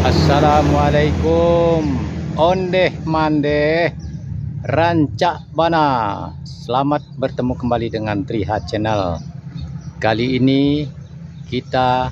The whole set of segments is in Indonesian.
Assalamualaikum. Ondeh mandeh rancak bana. Selamat bertemu kembali dengan Triha Channel. Kali ini kita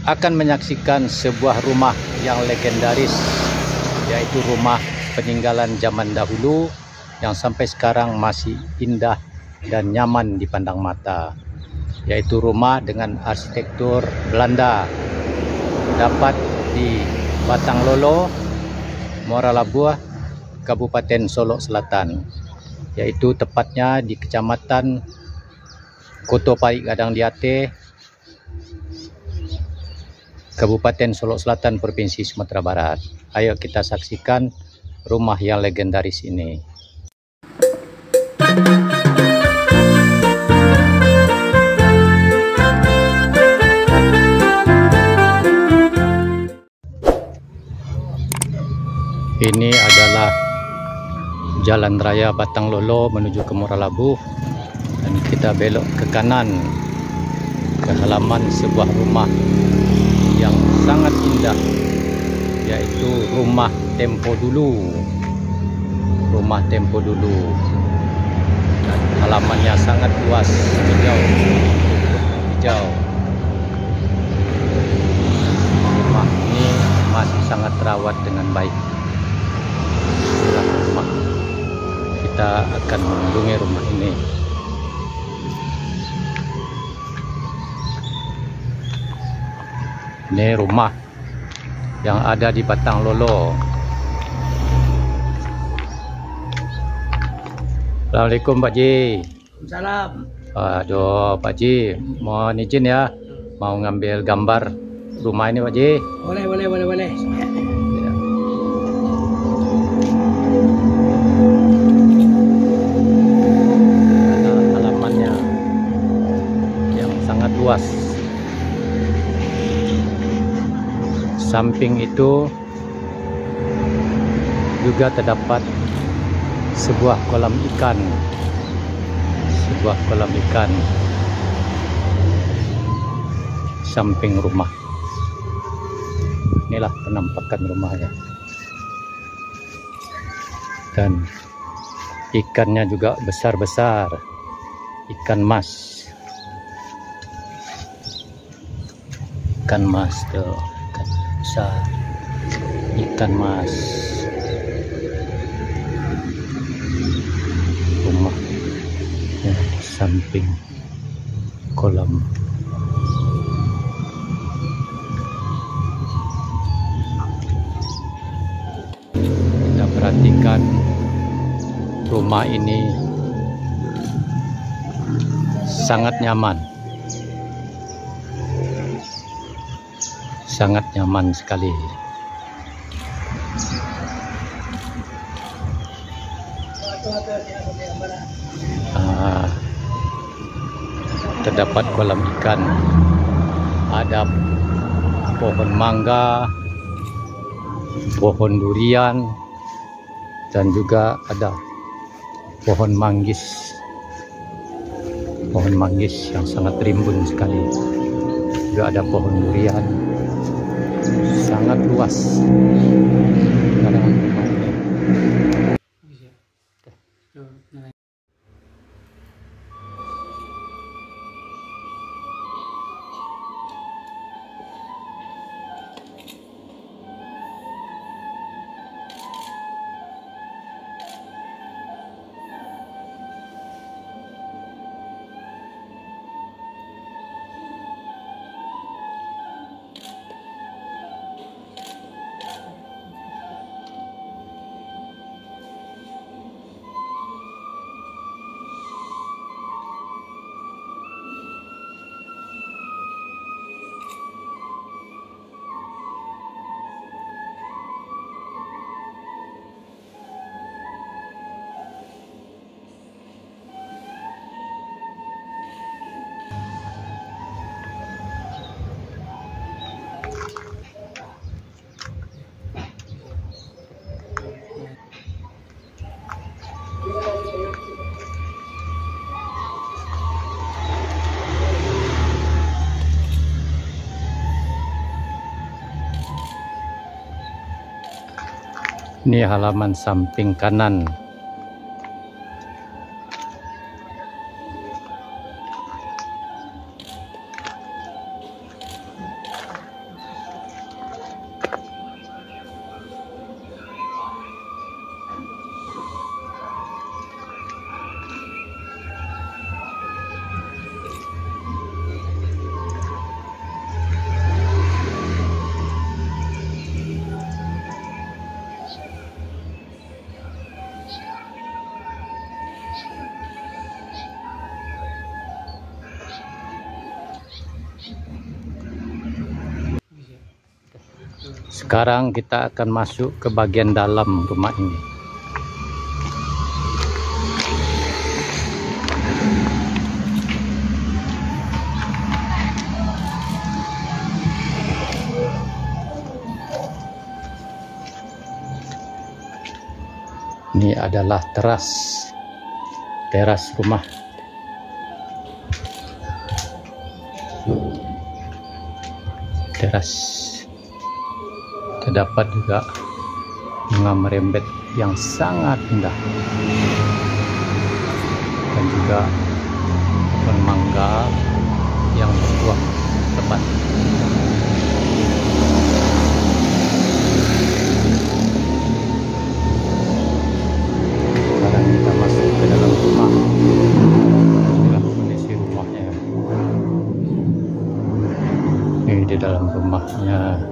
akan menyaksikan sebuah rumah yang legendaris, yaitu rumah peninggalan zaman dahulu yang sampai sekarang masih indah dan nyaman dipandang mata, yaitu rumah dengan arsitektur Belanda. Dapat di Batanglolo, Muara Labuh, Kabupaten Solok Selatan, yaitu tepatnya di Kecamatan Koto Parik Gadang Diate, Kabupaten Solok Selatan, Provinsi Sumatera Barat. Ayo kita saksikan rumah yang legendaris ini. Ini adalah Jalan Raya Batanglolo menuju ke Muara Labuh, dan kita belok ke kanan ke halaman sebuah rumah yang sangat indah, yaitu rumah tempo dulu. Rumah tempo dulu, dan halamannya sangat luas, hijau. Rumah ini masih sangat terawat dengan baik. Rumah. Kita akan mengunjungi rumah ini. Ini rumah yang ada di Batanglolo. Assalamualaikum Pak Ji. Salam. Aduh Pak Ji, mohon izin ya, mau ngambil gambar rumah ini Pak Ji. Boleh. Ya. Ada halamannya yang sangat luas. Samping itu juga terdapat sebuah kolam ikan. Samping rumah. Inilah penampakan rumahnya. Dan ikannya juga besar-besar. Ikan mas. Ikan mas tuh, ikan besar. Ikan mas. Rumah ya, samping kolam. Kita perhatikan rumah ini sangat nyaman. Sangat nyaman sekali. Terdapat kolam ikan, ada pohon mangga, pohon durian, dan juga ada pohon manggis. Pohon manggis yang sangat rimbun sekali. Juga ada pohon durian. Sangat luas. Ini halaman samping kanan. Sekarang kita akan masuk ke bagian dalam rumah ini. Ini adalah teras rumah. Terdapat juga bunga merembet yang sangat indah, dan juga pohon mangga yang berbuah lebat. Sekarang kita masuk ke dalam rumah. Inilah kondisi rumahnya. Ini di dalam rumahnya.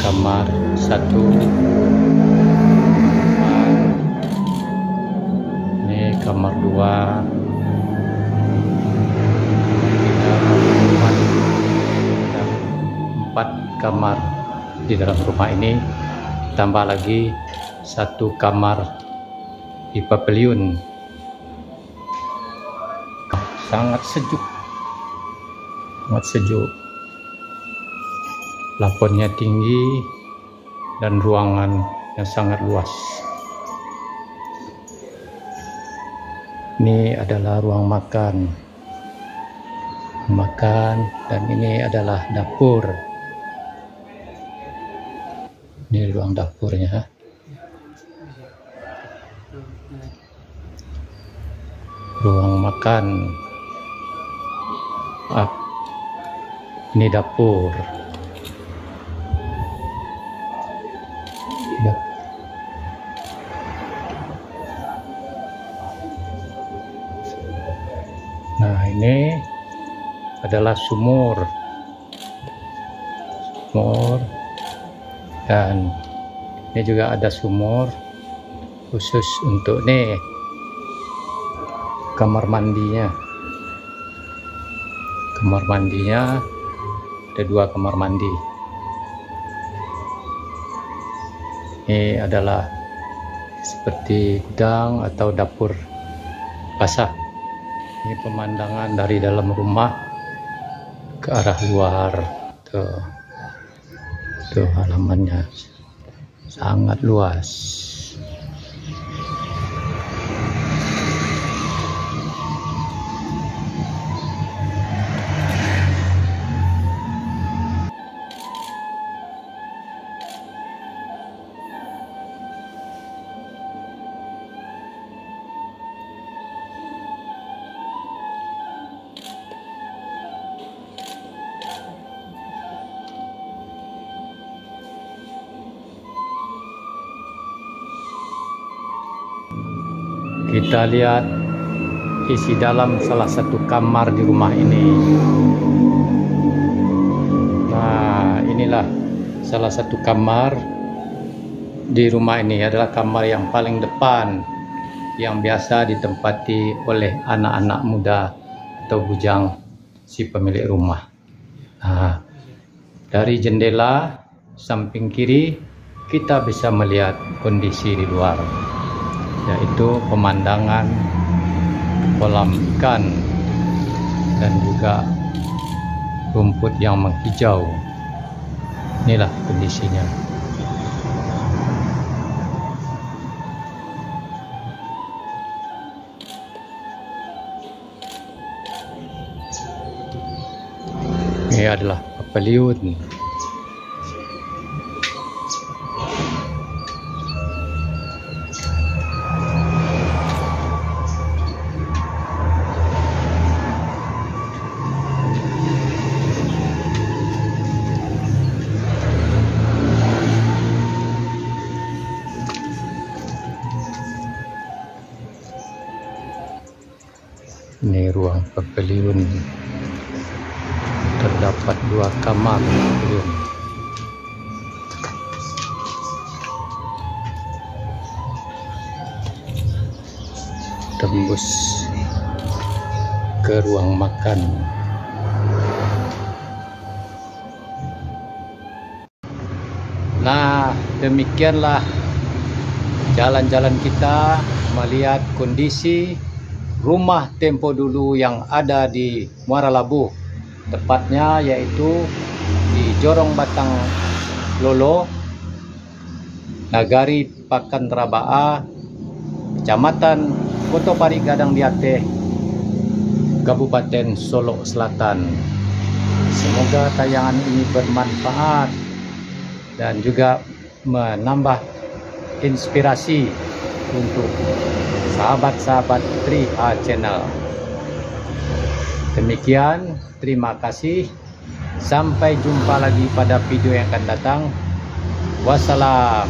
Kamar 1, ini kamar 2, 4 kamar di dalam rumah ini, tambah lagi 1 kamar di pavilion. Sangat sejuk, plafonnya tinggi dan ruangan yang sangat luas. Ini adalah ruang makan, dan ini adalah dapur. Ini ruang dapurnya. Ruang makan. Ini dapur. Nah, ini adalah sumur, dan ini juga ada sumur khusus untuk kamar mandinya. Ada 2 kamar mandi. Ini adalah seperti gudang atau dapur basah. Ini pemandangan dari dalam rumah ke arah luar. Tuh halamannya sangat luas. Kita lihat isi dalam salah satu kamar di rumah ini. Nah, inilah salah satu kamar di rumah ini. Adalah kamar yang paling depan, yang biasa ditempati oleh anak-anak muda atau bujang si pemilik rumah. Nah, dari jendela samping kiri kita bisa melihat kondisi di luar, yaitu pemandangan kolam ikan dan juga rumput yang menghijau. Inilah kondisinya. Ini adalah pavilion. Ini ruang pavilion. Terdapat 2 kamar pavilion. Tembus ke ruang makan. Nah, demikianlah jalan-jalan kita melihat kondisi rumah tempo dulu yang ada di Muara Labuh, tepatnya yaitu di Jorong Batang Lolo, Nagari Pakan Rabaa, Kecamatan Kotopari Gadang Diateh, Kabupaten Solo Selatan. Semoga tayangan ini bermanfaat dan juga menambah inspirasi untuk sahabat-sahabat Triha Channel. Demikian, terima kasih. Sampai jumpa lagi pada video yang akan datang. Wassalam.